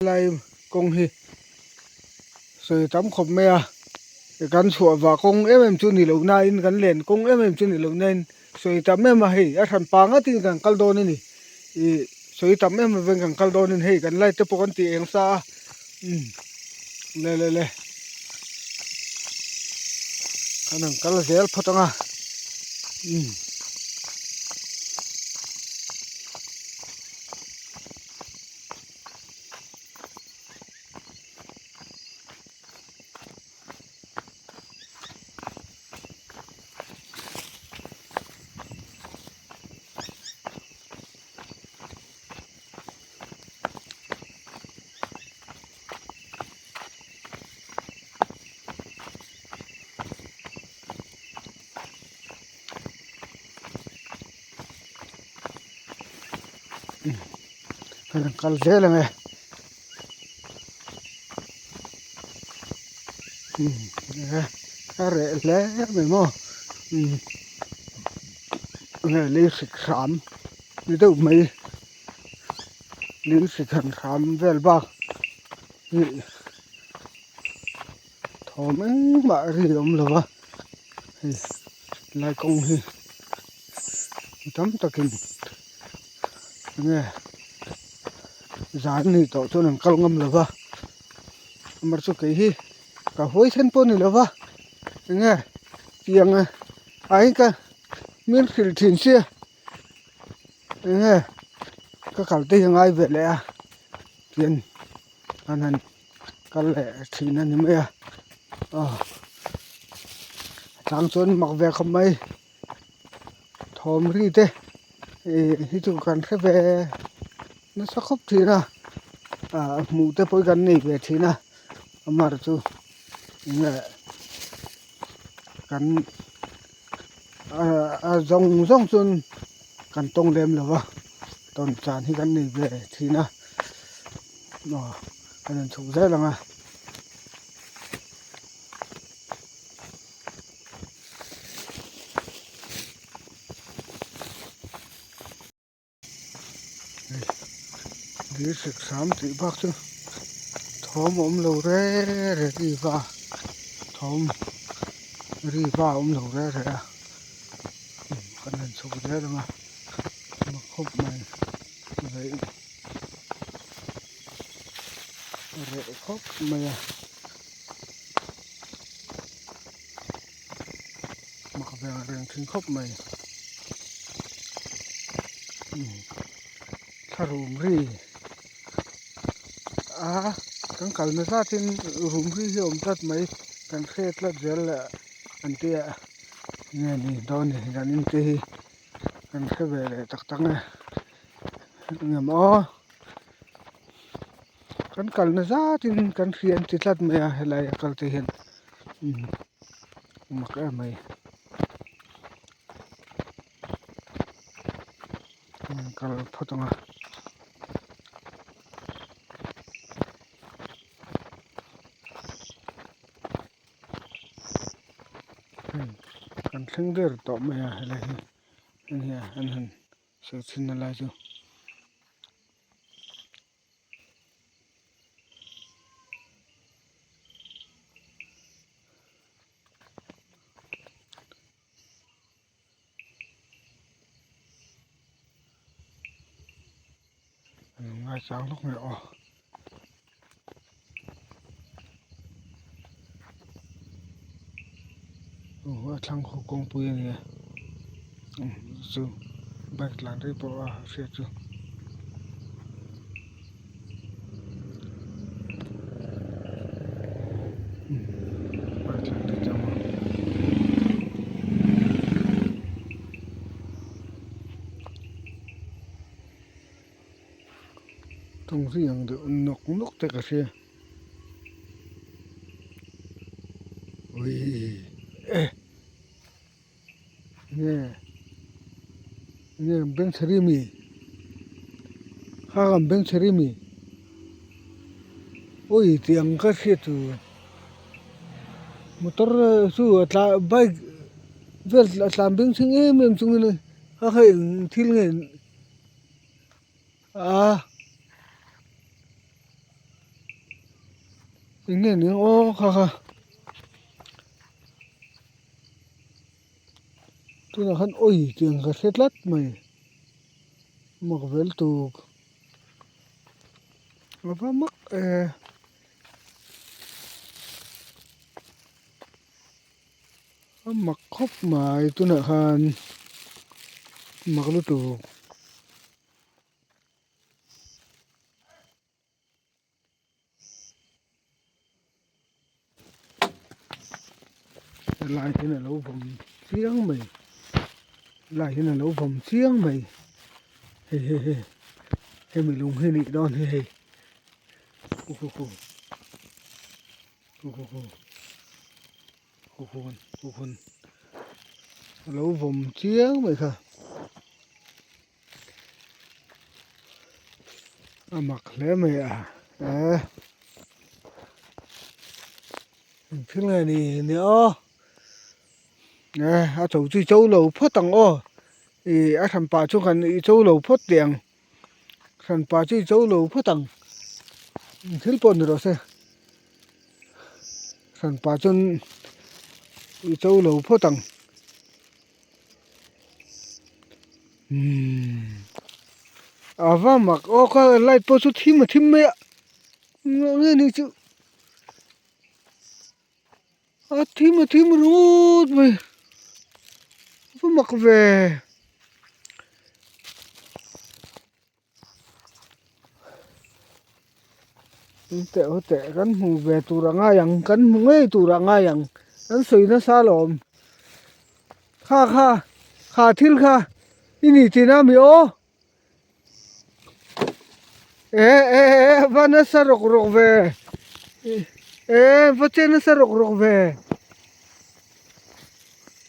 lai kong hi soi tam khop me a kan chua wa kong chu ni lo na in kan len kong chu ni lo nen soi tam me ma hei a than pa nga tin kan kal don ni I soi tam me ma ven kan kal don ni hei kan lai te pokon ti eng sa le kanang kal zel photanga kanang kal zel me are le me mo nghe lý sik sam ni đâu mấy lý sik han sam vel ba thom ba ri om lo ba lai kong hi tam takin nghe zan ni to cho nang kal ngam lo ba mar chu ke hi ka hoi then po ni lo ba nghe tiang ai ka min khil thin sia nghe ka kal te ngai ve le a tian anan kal le thina ni me a tang chon mak ve kham mai thom ri te hi tu kan khe ve na sa khop thina mu te poi kan nei ve thina amar chu nghe kan zong chun kan tong lem lo wa ton chan hi kan nei ve thina no kan chu za langa đi sực sám thì bác chứ thom ôm lâu re đi va thom đi va ôm lâu re à cái này sụp re rồi mà khóc này vậy khóc mày mặc về rèn thinh khóc mày rùm ri kan kal na sa tin rùm ri hi om tat mai kan khet la zel an tia nge ni don ni ran in te kan khe ve le tak tak nge mo kan kal na sa tin kan khian ti tlat me a helai kal te hen mak a mai kal photanga kan thing der to me a helai hi an han so chin na la chu ngai chang lúc me thang khu kong pu ni chu bak lang ri po a se chu bak lang ri jam tung ri yang de nok te ka se ui nghe beng seri mi ha beng seri mi oi tiang ka se tu motor su atla bike vel atla beng sing em chung ni ha khai thil nge อีกนึงโอ้ค่ะตัวนั้นคันโอ้ยเตียงก็เสร็จลัดมั้ยมักเวลตูกว่ามักมักครบหมายตัวนั้นคันมักรู้ตูกลายที่นั่นแล้วผมเสียงไหมลายที่นั่นแล้วผมเสียงไหมเฮ้ให้ไม่ลงให้นี่ดอนเฮ้โอ้โหแล้วผมเสียงไหมค่ะมักแล้วไหมพี่ไงนี่เนี่ยchỗ chui châu lầu phốt tầng thằng bà chú gần châu lầu phốt tiền thằng bà chui châu lầu phốt tầng thiếu bồn rồi xe thằng bà chân châu lầu phốt tầng và mặc có lại bố chú thím mà thím mẹ nghe này chứ thím mà thím rút mày Vô mặc về tệ gắn hù về tù ra ngay yang gắn hù ngay tù ra ngay yang gắn sấy nó xa lồm kha thil kha ini tina mi o va nó sa rok về va trên nó sa rok về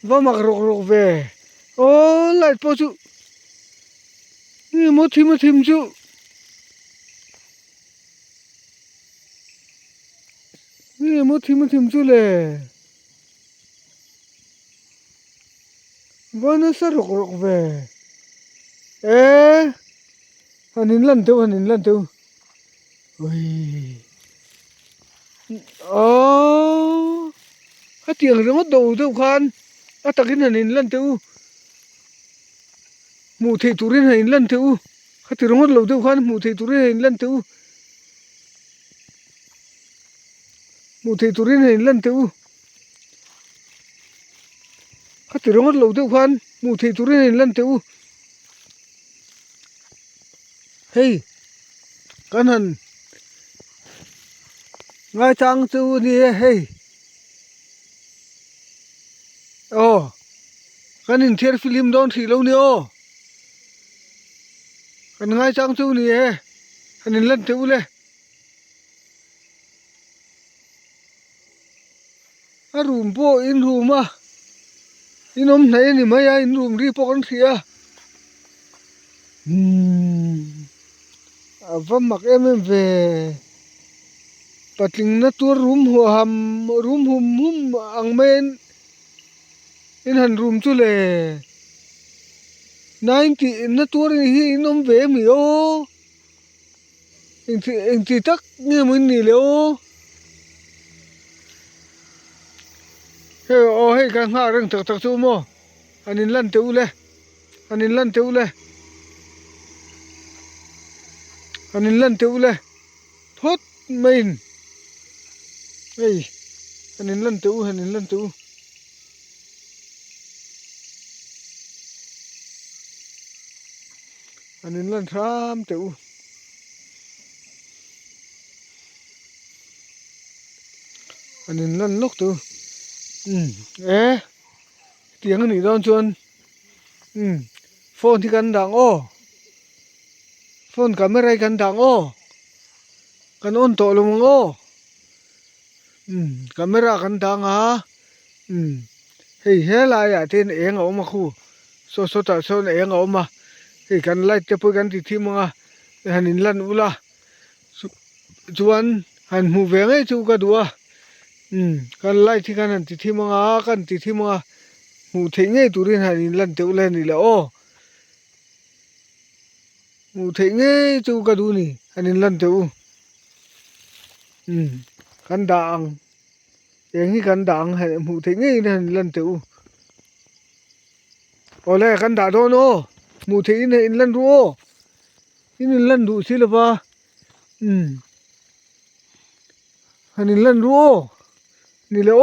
va mặc rok về lại po chu ni mo thim chu ni mo thim chu le va nó sa rok về hanin lan tu ôi cái tiếng nó mất đầu đâu khan ta cái này lần thứ mù thầy tu rin này lần thứ cái tiếng nó mất đầu đâu khan mù thầy tu rin này lần thứ mù thầy tu rin này lần thứ cái tiếng nó mất đầu đâu khan mù thầy tu rin này lần thứ hey cái này ngay trang tu đi hey cái nhìn thiệt phim đón thì lâu nữa cái ngay trang tu này cái nhìn lần thứ lên room po in room in om này ni mấy in room đi po con thia vâm mặc em về bật linh nó tua room hum ang men in han room chu le 90 nó tua hi nom về mi o in ti tak nghe mình ni le o hey kan ha rang tak chu mo anin lan teu le thốt mình hey anin lan teu anin lan tham teu anin lan lok tu tiếng này đón chuan phone thì gần đằng phone camera gần đằng gần on to luôn camera gần đằng hey lại tên eng mà khu so ta so eng mà hey kan light te po kan ti thima hanin lan ula chuan han mu ve ngai chu ka dua kan light thi kan ti thima mu thei ngai turin hanin lan te ula ni la mu thei ngai chu ka du ni hanin lan te กันด่างอย่างนี้กันด่างให้หมูเทงี้นั่นลันตูโอเลกันด่าโดโนหมูเทงี้ลันดูนี่ลันดูสิละบ่อันนี้ลันดูนี่ละโอ